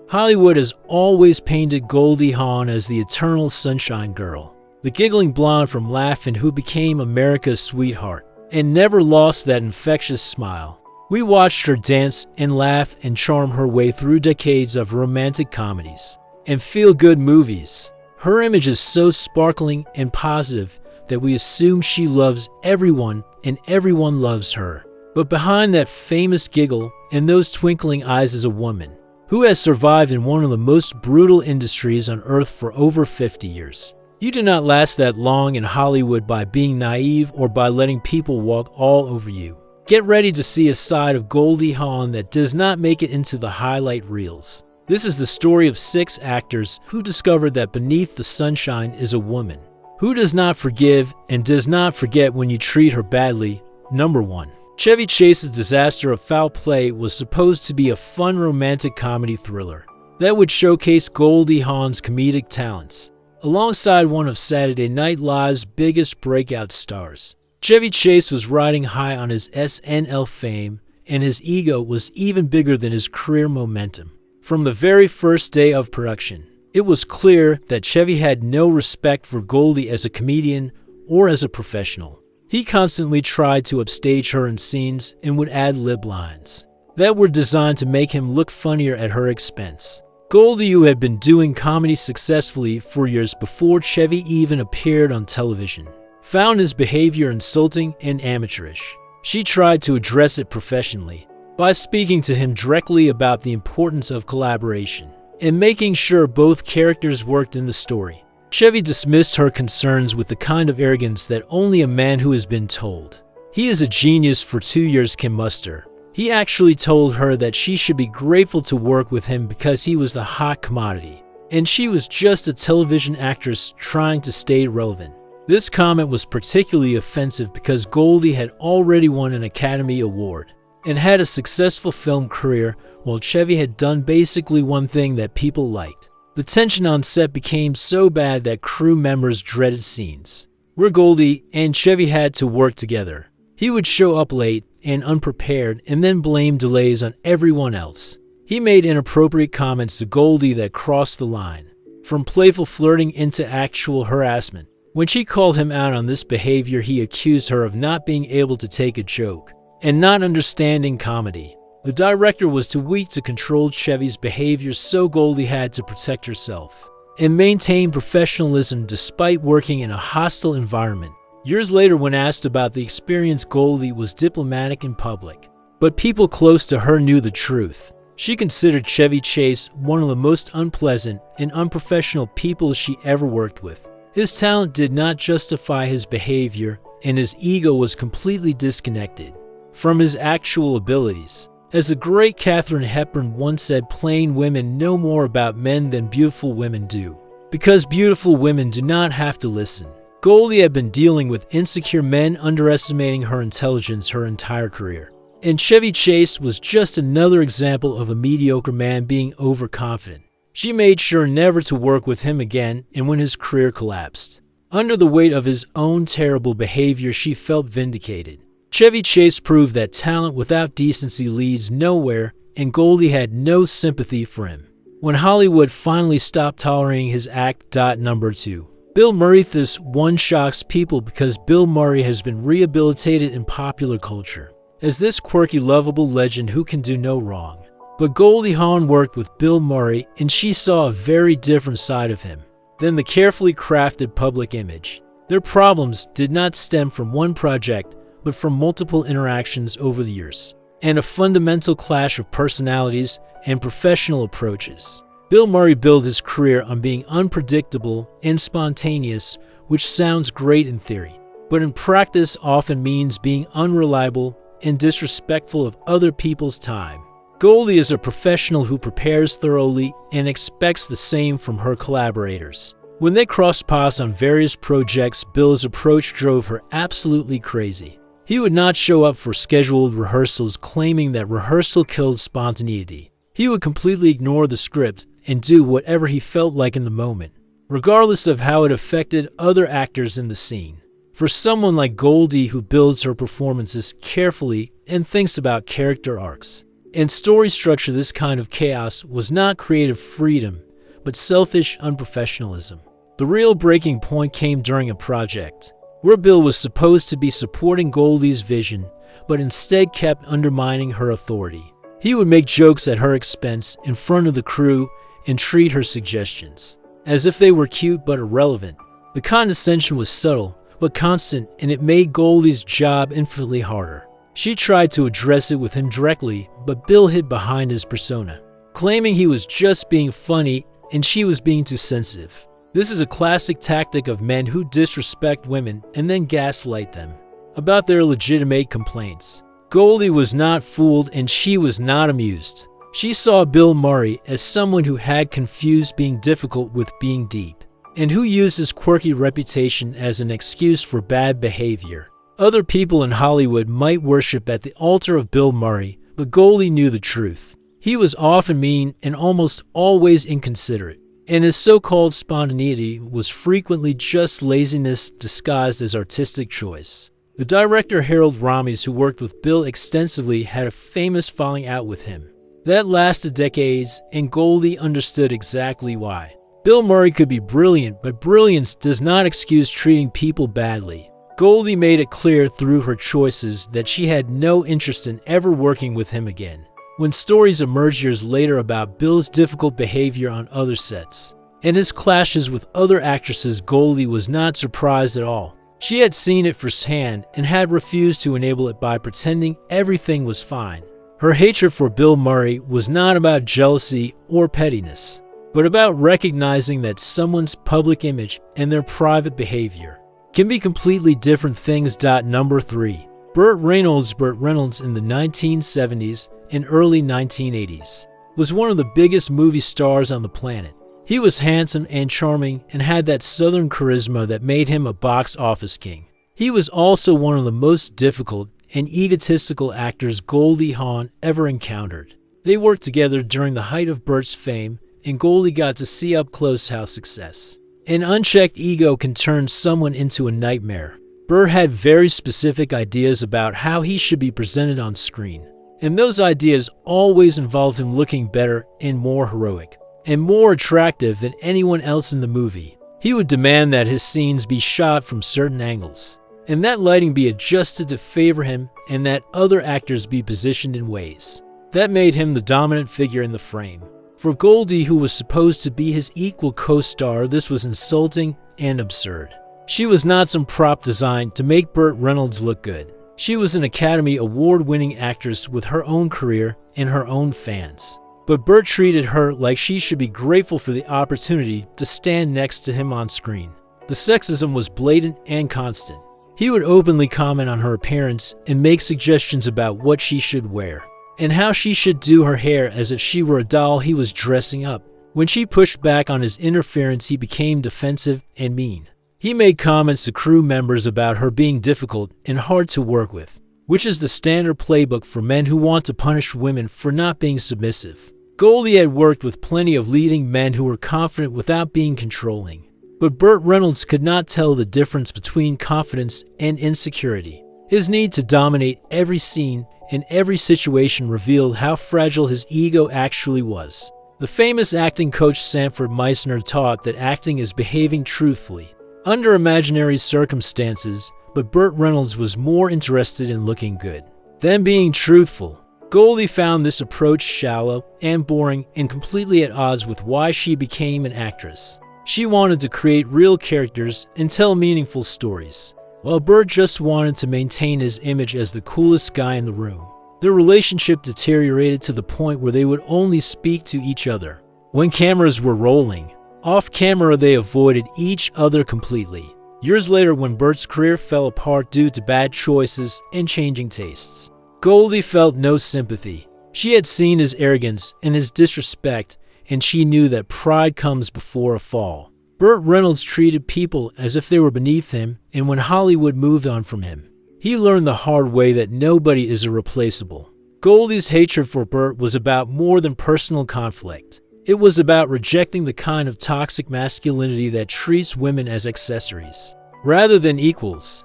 Hollywood has always painted Goldie Hawn as the eternal sunshine girl, the giggling blonde from Laugh-In who became America's sweetheart, and never lost that infectious smile. We watched her dance and laugh and charm her way through decades of romantic comedies and feel-good movies. Her image is so sparkling and positive that we assume she loves everyone and everyone loves her. But behind that famous giggle and those twinkling eyes is a woman who has survived in one of the most brutal industries on earth for over 50 years. You do not last that long in Hollywood by being naive or by letting people walk all over you. Get ready to see a side of Goldie Hawn that does not make it into the highlight reels. This is the story of 6 actors who discovered that beneath the sunshine is a woman who does not forgive and does not forget when you treat her badly. Number 1. Chevy Chase's Disaster of Foul Play was supposed to be a fun romantic comedy thriller that would showcase Goldie Hawn's comedic talents, alongside one of Saturday Night Live's biggest breakout stars. Chevy Chase was riding high on his SNL fame, and his ego was even bigger than his career momentum. From the very first day of production, it was clear that Chevy had no respect for Goldie as a comedian or as a professional. He constantly tried to upstage her in scenes and would add lib lines that were designed to make him look funnier at her expense. Goldie, who had been doing comedy successfully for years before Chevy even appeared on television, found his behavior insulting and amateurish. She tried to address it professionally by speaking to him directly about the importance of collaboration and making sure both characters worked in the story. Chevy dismissed her concerns with the kind of arrogance that only a man who has been told he is a genius for 2 years can muster. He actually told her that she should be grateful to work with him because he was the hot commodity, and she was just a television actress trying to stay relevant. This comment was particularly offensive because Goldie had already won an Academy Award and had a successful film career, while Chevy had done basically one thing that people liked. The tension on set became so bad that crew members dreaded scenes where Goldie and Chevy had to work together. He would show up late and unprepared and then blame delays on everyone else. He made inappropriate comments to Goldie that crossed the line, from playful flirting into actual harassment. When she called him out on this behavior, he accused her of not being able to take a joke and not understanding comedy. The director was too weak to control Chevy's behavior, so Goldie had to protect herself and maintain professionalism despite working in a hostile environment. Years later, when asked about the experience, Goldie was diplomatic in public, but people close to her knew the truth. She considered Chevy Chase one of the most unpleasant and unprofessional people she ever worked with. His talent did not justify his behavior, and his ego was completely disconnected from his actual abilities. As the great Katharine Hepburn once said, plain women know more about men than beautiful women do, because beautiful women do not have to listen. Goldie had been dealing with insecure men underestimating her intelligence her entire career, and Chevy Chase was just another example of a mediocre man being overconfident. She made sure never to work with him again, and when his career collapsed under the weight of his own terrible behavior, she felt vindicated. Chevy Chase proved that talent without decency leads nowhere, and Goldie had no sympathy for him. When Hollywood finally stopped tolerating his act. Number 2. Bill Murray. This one shocks people because Bill Murray has been rehabilitated in popular culture as this quirky, lovable legend who can do no wrong. But Goldie Hawn worked with Bill Murray, and she saw a very different side of him than the carefully crafted public image. Their problems did not stem from one project, but from multiple interactions over the years, and a fundamental clash of personalities and professional approaches. Bill Murray built his career on being unpredictable and spontaneous, which sounds great in theory, but in practice often means being unreliable and disrespectful of other people's time. Goldie is a professional who prepares thoroughly and expects the same from her collaborators. When they crossed paths on various projects, Bill's approach drove her absolutely crazy. He would not show up for scheduled rehearsals, claiming that rehearsal killed spontaneity. He would completely ignore the script and do whatever he felt like in the moment, regardless of how it affected other actors in the scene. For someone like Goldie, who builds her performances carefully and thinks about character arcs, And story structure, this kind of chaos was not creative freedom, but selfish unprofessionalism. The real breaking point came during a project where Bill was supposed to be supporting Goldie's vision, but instead kept undermining her authority. He would make jokes at her expense in front of the crew and treat her suggestions as if they were cute but irrelevant. The condescension was subtle but constant, and it made Goldie's job infinitely harder. She tried to address it with him directly, but Bill hid behind his persona, claiming he was just being funny and she was being too sensitive. This is a classic tactic of men who disrespect women and then gaslight them about their legitimate complaints. Goldie was not fooled and she was not amused. She saw Bill Murray as someone who had confused being difficult with being deep, and who used his quirky reputation as an excuse for bad behavior. Other people in Hollywood might worship at the altar of Bill Murray, but Goldie knew the truth. He was often mean and almost always inconsiderate, and his so-called spontaneity was frequently just laziness disguised as artistic choice. The director Harold Ramis, who worked with Bill extensively, had a famous falling out with him that lasted decades, and Goldie understood exactly why. Bill Murray could be brilliant, but brilliance does not excuse treating people badly. Goldie made it clear through her choices that she had no interest in ever working with him again. When stories emerged years later about Bill's difficult behavior on other sets and his clashes with other actresses, Goldie was not surprised at all. She had seen it firsthand and had refused to enable it by pretending everything was fine. Her hatred for Bill Murray was not about jealousy or pettiness, but about recognizing that someone's public image and their private behavior can be completely different things. Number 3. Burt Reynolds. Burt Reynolds in the 1970s and early 1980s was one of the biggest movie stars on the planet. He was handsome and charming and had that southern charisma that made him a box office king. He was also one of the most difficult and egotistical actors Goldie Hawn ever encountered. They worked together during the height of Burt's fame, and Goldie got to see up close how success and unchecked ego can turn someone into a nightmare. Burt had very specific ideas about how he should be presented on screen, and those ideas always involved him looking better and more heroic and more attractive than anyone else in the movie. He would demand that his scenes be shot from certain angles, and that lighting be adjusted to favor him, and that other actors be positioned in ways that made him the dominant figure in the frame. For Goldie, who was supposed to be his equal co-star, this was insulting and absurd. She was not some prop designed to make Burt Reynolds look good. She was an Academy Award-winning actress with her own career and her own fans. But Burt treated her like she should be grateful for the opportunity to stand next to him on screen. The sexism was blatant and constant. He would openly comment on her appearance and make suggestions about what she should wear and how she should do her hair, as if she were a doll he was dressing up. When she pushed back on his interference, he became defensive and mean. He made comments to crew members about her being difficult and hard to work with, which is the standard playbook for men who want to punish women for not being submissive. Goldie had worked with plenty of leading men who were confident without being controlling, but Burt Reynolds could not tell the difference between confidence and insecurity. His need to dominate every scene and every situation revealed how fragile his ego actually was. The famous acting coach Sanford Meisner taught that acting is behaving truthfully under imaginary circumstances, but Burt Reynolds was more interested in looking good than being truthful. Goldie found this approach shallow and boring and completely at odds with why she became an actress. She wanted to create real characters and tell meaningful stories, while Burt just wanted to maintain his image as the coolest guy in the room. Their relationship deteriorated to the point where they would only speak to each other when cameras were rolling. Off camera, they avoided each other completely. Years later, when Burt's career fell apart due to bad choices and changing tastes, Goldie felt no sympathy. She had seen his arrogance and his disrespect, and she knew that pride comes before a fall. Burt Reynolds treated people as if they were beneath him, and when Hollywood moved on from him, he learned the hard way that nobody is irreplaceable. Goldie's hatred for Burt was about more than personal conflict. It was about rejecting the kind of toxic masculinity that treats women as accessories rather than equals.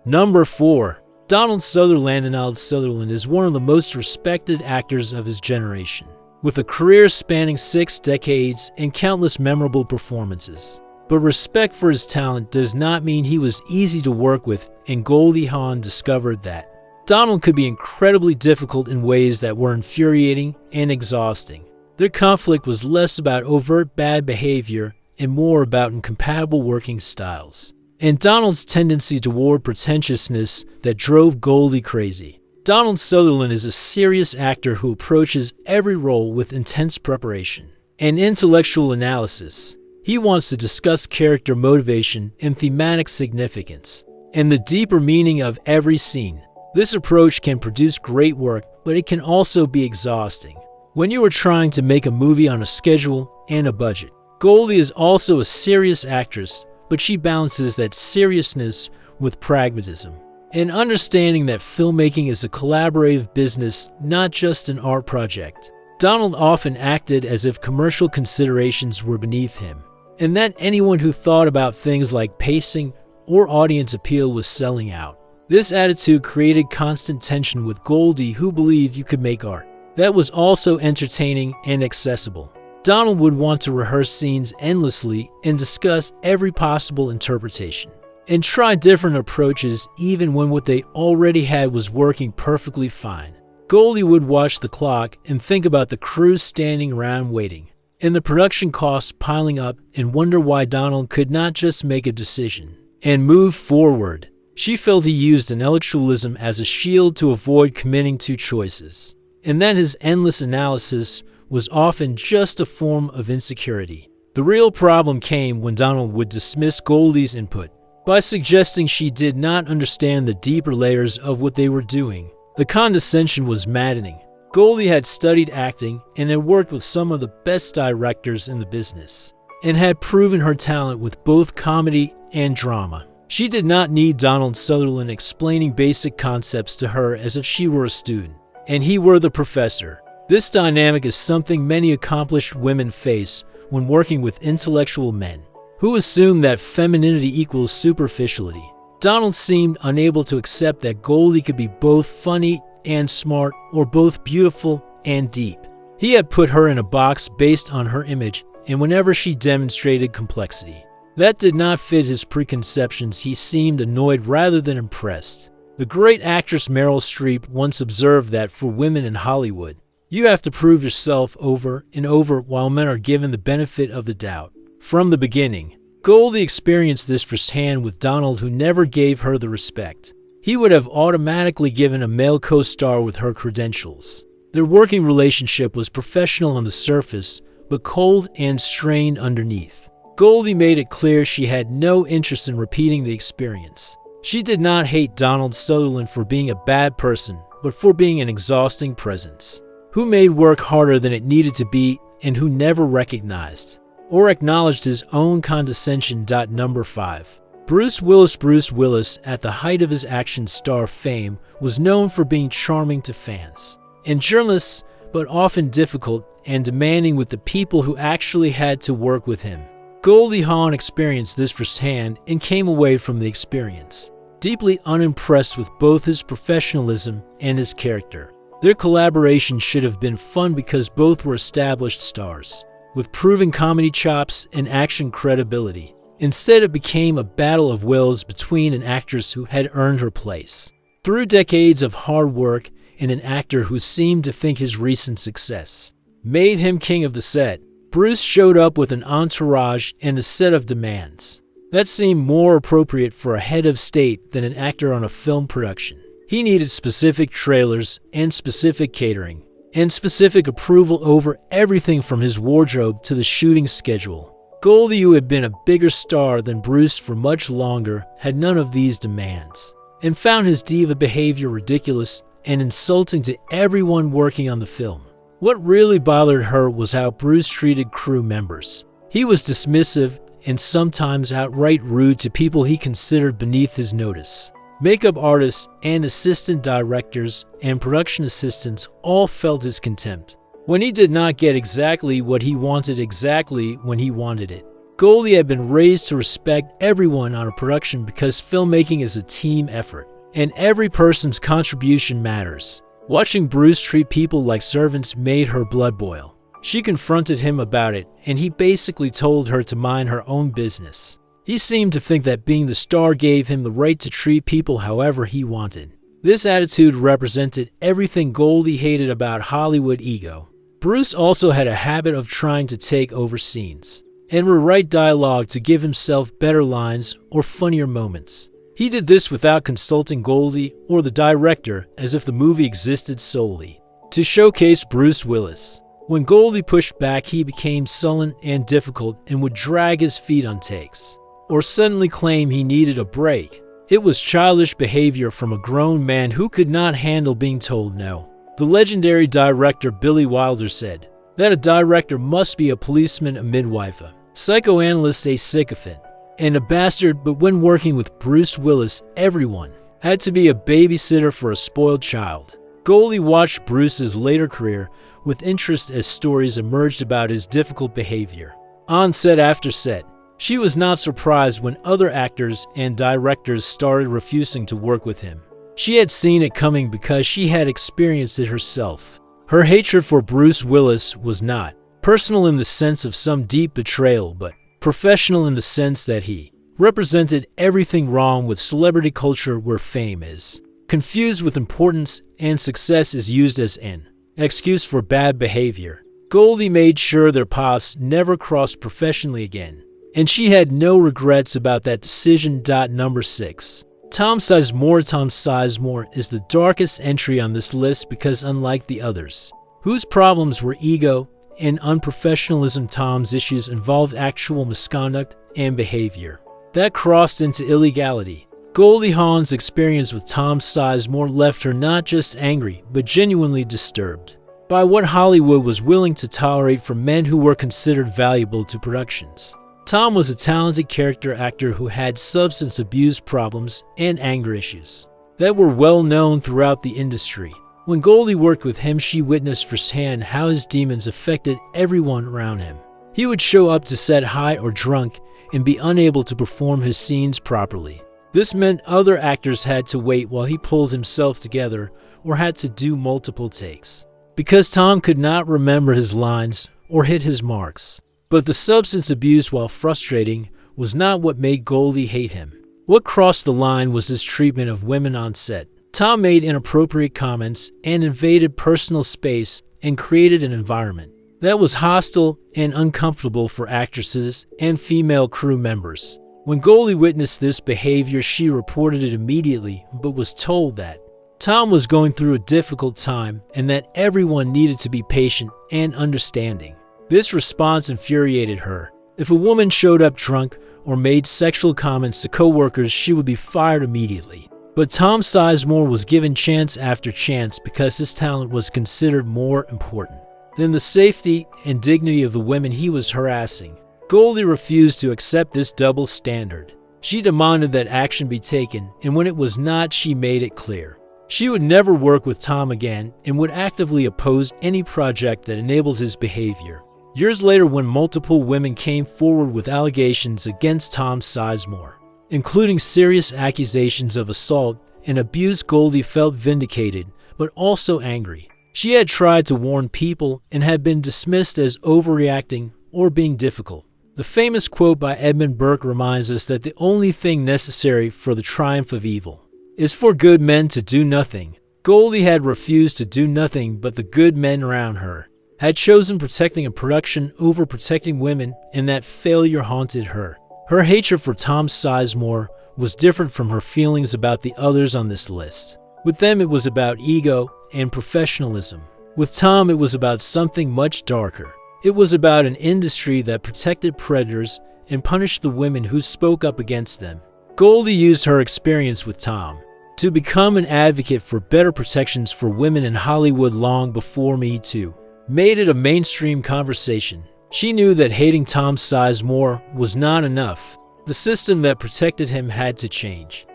Number 4. Donald Sutherland is one of the most respected actors of his generation, with a career spanning 6 decades and countless memorable performances. But respect for his talent does not mean he was easy to work with, and Goldie Hawn discovered that Donald could be incredibly difficult in ways that were infuriating and exhausting. Their conflict was less about overt bad behavior and more about incompatible working styles, and Donald's tendency toward pretentiousness that drove Goldie crazy. Donald Sutherland is a serious actor who approaches every role with intense preparation and intellectual analysis. He wants to discuss character motivation and thematic significance, and the deeper meaning of every scene. This approach can produce great work, but it can also be exhausting when you are trying to make a movie on a schedule and a budget. Goldie is also a serious actress, but she balances that seriousness with pragmatism and understanding that filmmaking is a collaborative business, not just an art project. Donald often acted as if commercial considerations were beneath him, and that anyone who thought about things like pacing or audience appeal was selling out. This attitude created constant tension with Goldie, who believed you could make art that was also entertaining and accessible. Donald would want to rehearse scenes endlessly and discuss every possible interpretation, and try different approaches even when what they already had was working perfectly fine. Goldie would watch the clock and think about the crew standing around waiting, and the production costs piling up, and wonder why Donald could not just make a decision and move forward. She felt he used intellectualism as a shield to avoid committing to choices, and that his endless analysis was often just a form of insecurity. The real problem came when Donald would dismiss Goldie's input by suggesting she did not understand the deeper layers of what they were doing. The condescension was maddening. Goldie had studied acting and had worked with some of the best directors in the business, and had proven her talent with both comedy and drama. She did not need Donald Sutherland explaining basic concepts to her as if she were a student and he were the professor. This dynamic is something many accomplished women face when working with intellectual men, who assume that femininity equals superficiality. Donald seemed unable to accept that Goldie could be both funny and smart, or both beautiful and deep. He had put her in a box based on her image, and whenever she demonstrated complexity that did not fit his preconceptions, he seemed annoyed rather than impressed. The great actress Meryl Streep once observed that for women in Hollywood, you have to prove yourself over and over, while men are given the benefit of the doubt from the beginning. Goldie experienced this firsthand with Donald, who never gave her the respect he would have automatically given a male co-star with her credentials. Their working relationship was professional on the surface, but cold and strained underneath. Goldie made it clear she had no interest in repeating the experience. She did not hate Donald Sutherland for being a bad person, but for being an exhausting presence, who made work harder than it needed to be, and who never recognized or acknowledged his own condescension. Number 5. Bruce Willis. Bruce Willis, at the height of his action star fame, was known for being charming to fans and journalists, but often difficult and demanding with the people who actually had to work with him. Goldie Hawn experienced this firsthand and came away from the experience deeply unimpressed with both his professionalism and his character. Their collaboration should have been fun because both were established stars with proven comedy chops and action credibility. Instead, it became a battle of wills between an actress who had earned her place through decades of hard work and an actor who seemed to think his recent success made him king of the set. Bruce showed up with an entourage and a set of demands that seemed more appropriate for a head of state than an actor on a film production. He needed specific trailers and specific catering and specific approval over everything from his wardrobe to the shooting schedule. Goldie, who had been a bigger star than Bruce for much longer, had none of these demands and found his diva behavior ridiculous and insulting to everyone working on the film. What really bothered her was how Bruce treated crew members. He was dismissive and sometimes outright rude to people he considered beneath his notice. Makeup artists and assistant directors and production assistants all felt his contempt when he did not get exactly what he wanted exactly when he wanted it. Goldie had been raised to respect everyone on a production because filmmaking is a team effort. and every person's contribution matters. Watching Bruce treat people like servants made her blood boil. She confronted him about it, and he basically told her to mind her own business. He seemed to think that being the star gave him the right to treat people however he wanted. This attitude represented everything Goldie hated about Hollywood ego. Bruce also had a habit of trying to take over scenes and rewrite dialogue to give himself better lines or funnier moments. He did this without consulting Goldie or the director, as if the movie existed solely to showcase Bruce Willis. When Goldie pushed back, he became sullen and difficult and would drag his feet on takes or suddenly claim he needed a break. It was childish behavior from a grown man who could not handle being told no. The legendary director Billy Wilder said that a director must be a policeman, a midwife, a psychoanalyst, a sycophant, and a bastard, but when working with Bruce Willis, everyone had to be a babysitter for a spoiled child. Goldie watched Bruce's later career with interest as stories emerged about his difficult behavior. On set after set, she was not surprised when other actors and directors started refusing to work with him. She had seen it coming because she had experienced it herself. Her hatred for Bruce Willis was not personal in the sense of some deep betrayal, but professional in the sense that he represented everything wrong with celebrity culture, where fame is confused with importance and success is used as an excuse for bad behavior. Goldie made sure their paths never crossed professionally again, and she had no regrets about that decision. Number 6. Tom Sizemore. Tom Sizemore is the darkest entry on this list because, unlike the others, whose problems were ego and unprofessionalism, Tom's issues involved actual misconduct and behavior that crossed into illegality. Goldie Hawn's experience with Tom Sizemore left her not just angry, but genuinely disturbed by what Hollywood was willing to tolerate from men who were considered valuable to productions. Tom was a talented character actor who had substance abuse problems and anger issues that were well known throughout the industry. When Goldie worked with him, she witnessed firsthand how his demons affected everyone around him. He would show up to set high or drunk and be unable to perform his scenes properly. This meant other actors had to wait while he pulled himself together or had to do multiple takes, because Tom could not remember his lines or hit his marks. But the substance abuse, while frustrating, was not what made Goldie hate him. What crossed the line was his treatment of women on set. Tom made inappropriate comments and invaded personal space and created an environment that was hostile and uncomfortable for actresses and female crew members. When Goldie witnessed this behavior, she reported it immediately, but was told that Tom was going through a difficult time and that everyone needed to be patient and understanding. This response infuriated her. If a woman showed up drunk or made sexual comments to co-workers, she would be fired immediately. But Tom Sizemore was given chance after chance because his talent was considered more important than the safety and dignity of the women he was harassing. Goldie refused to accept this double standard. She demanded that action be taken, and when it was not, she made it clear she would never work with Tom again and would actively oppose any project that enabled his behavior. Years later, when multiple women came forward with allegations against Tom Sizemore, including serious accusations of assault and abuse, Goldie felt vindicated, but also angry. She had tried to warn people and had been dismissed as overreacting or being difficult. The famous quote by Edmund Burke reminds us that the only thing necessary for the triumph of evil is for good men to do nothing. Goldie had refused to do nothing, but the good men around her had chosen protecting a production over protecting women, and that failure haunted her. Her hatred for Tom Sizemore was different from her feelings about the others on this list. With them, it was about ego and professionalism. With Tom, it was about something much darker. It was about an industry that protected predators and punished the women who spoke up against them. Goldie used her experience with Tom to become an advocate for better protections for women in Hollywood long before Me Too made it a mainstream conversation. She knew that hating Tom Sizemore was not enough. The system that protected him had to change.